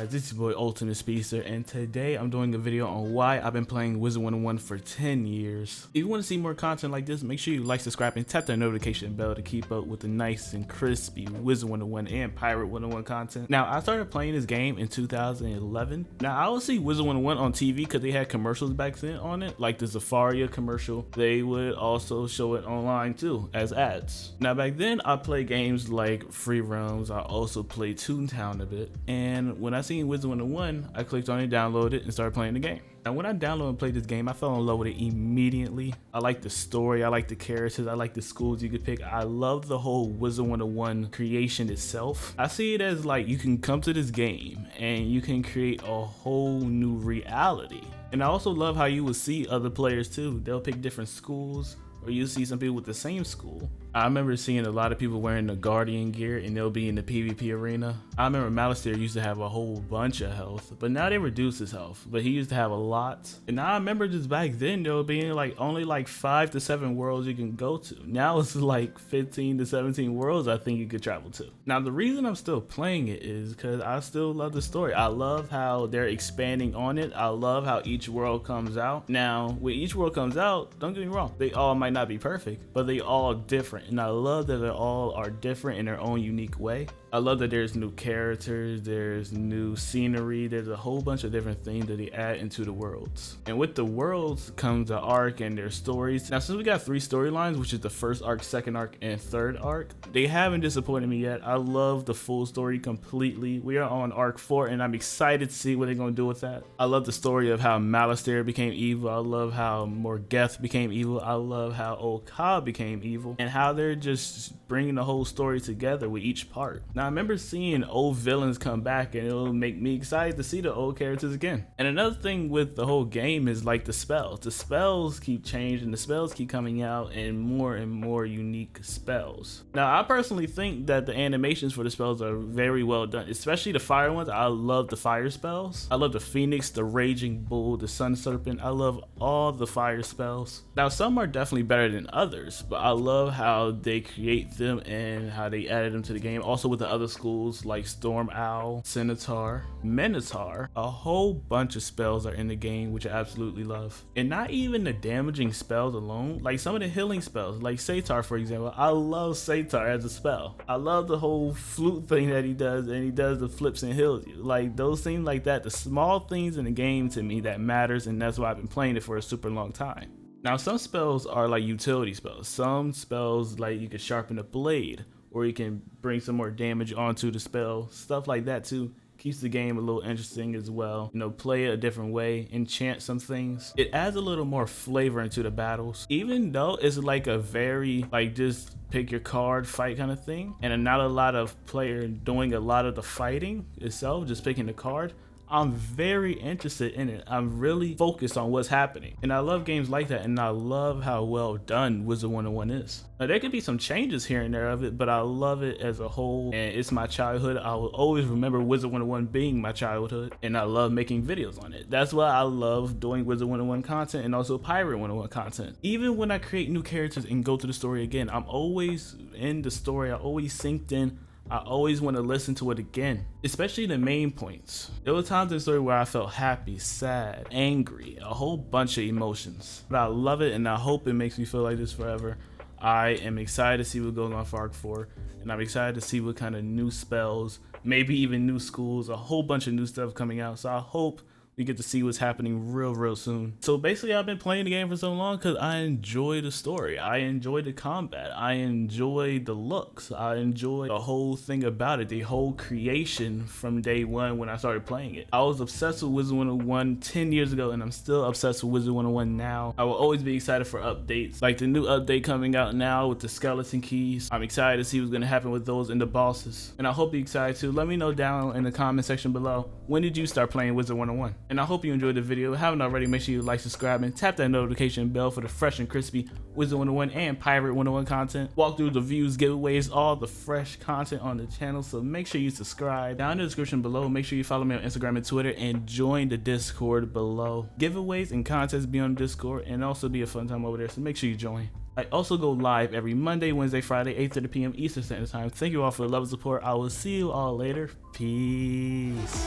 guys, this is your boy UltimateSpeedster, and today I'm doing a video on why I've been playing Wizard101 for 10 years. If you want to see more content like this, make sure you like, subscribe, and tap that notification bell to keep up with the nice and crispy Wizard101 and Pirate101 content. Now, I started playing this game in 2011. Now, I would see Wizard101 on TV because they had commercials back then on it, like the Zafaria commercial. They would also show it online too, as ads. Now, back then, I played games like Free Roams. I also played Toontown a bit. And when I seen Wizard101, I clicked on it, downloaded it, and started playing the game. Now, when I downloaded and played this game, I fell in love with it immediately. I like the story, I like the characters, I like the schools you could pick. I love the whole Wizard101 creation itself. I see it as like you can come to this game and you can create a whole new reality. And I also love how you will see other players too. They'll pick different schools, or you see some people with the same school. I remember seeing a lot of people wearing the Guardian gear and they'll be in the PvP arena. I remember Malistair used to have a whole bunch of health, but now they reduced his health, but he used to have a lot. And I remember just back then there being like only like 5 to 7 worlds you can go to. Now it's like 15 to 17 worlds I think you could travel to. Now the reason I'm still playing it is because I still love the story. I love how they're expanding on it. I love how each world comes out. Now when each world comes out, don't get me wrong, they all might not be perfect, but they all different. And I love that they all are different in their own unique way. I love that there's new characters, there's new scenery, there's a whole bunch of different things that they add into the worlds. And with the worlds comes the arc and their stories. Now, since we got 3 storylines, which is the first arc, second arc, and third arc, they haven't disappointed me yet. I love the full story completely. We are on arc 4 and I'm excited to see what they're gonna do with that. I love the story of how Malistair became evil. I love how Morgeth became evil. I love how Old Ka became evil, and how they're just bringing the whole story together with each part. Now, I remember seeing old villains come back and it'll make me excited to see the old characters again. And another thing with the whole game is like the spells. The spells keep changing, the spells keep coming out, and more unique spells. Now, I personally think that the animations for the spells are very well done, especially the fire ones. I love the fire spells. I love the Phoenix, the Raging Bull, the Sun Serpent. I love all the fire spells. Now, some are definitely better than others, but I love how they create them and how they added them to the game. Also with the other schools like Storm Owl, Centaur, Minotaur, a whole bunch of spells are in the game, which I absolutely love. And not even the damaging spells alone, like some of the healing spells, like Satar for example. I love Satar as a spell. I love the whole flute thing that he does, and he does the flips and heals you. Like those things like that, the small things in the game to me that matters, and that's why I've been playing it for a super long time. Now, some spells are like utility spells. Some spells, like you can sharpen a blade, or you can bring some more damage onto the spell. Stuff like that too keeps the game a little interesting as well. You know, play it a different way, enchant some things. It adds a little more flavor into the battles, even though it's like a very like just pick your card fight kind of thing, and not a lot of player doing a lot of the fighting itself, just picking the card. I'm very interested in it. I'm really focused on what's happening. And I love games like that, and I love how well done Wizard101 is. Now, there could be some changes here and there of it, but I love it as a whole, and it's my childhood. I will always remember Wizard101 being my childhood, and I love making videos on it. That's why I love doing Wizard101 content and also Pirate101 content. Even when I create new characters and go to the story again, I'm always in the story. I always synced in. I always want to listen to it again, especially the main points. There were times in the story where I felt happy, sad, angry, a whole bunch of emotions. But I love it, and I hope it makes me feel like this forever. I am excited to see what goes on for Arc 4, and I'm excited to see what kind of new spells, maybe even new schools, a whole bunch of new stuff coming out. So I hope we get to see what's happening real soon. So basically, I've been playing the game for so long because I enjoy the story. I enjoy the combat. I enjoy the looks. I enjoy the whole thing about it, the whole creation from day one when I started playing it. I was obsessed with Wizard101 10 years ago, and I'm still obsessed with Wizard101 now. I will always be excited for updates, like the new update coming out now with the skeleton keys. I'm excited to see what's going to happen with those and the bosses. And I hope you're excited too. Let me know down in the comment section below, when did you start playing Wizard101? And I hope you enjoyed the video. If you haven't already, make sure you like, subscribe, and tap that notification bell for the fresh and crispy Wizard101 and Pirate101 content. Walkthroughs, reviews, giveaways, all the fresh content on the channel. So make sure you subscribe. Down in the description below, make sure you follow me on Instagram and Twitter, and join the Discord below. Giveaways and contests be on Discord, and also be a fun time over there. So make sure you join. I also go live every Monday, Wednesday, Friday, 8:30 p.m. Eastern Standard Time. Thank you all for the love and support. I will see you all later. Peace.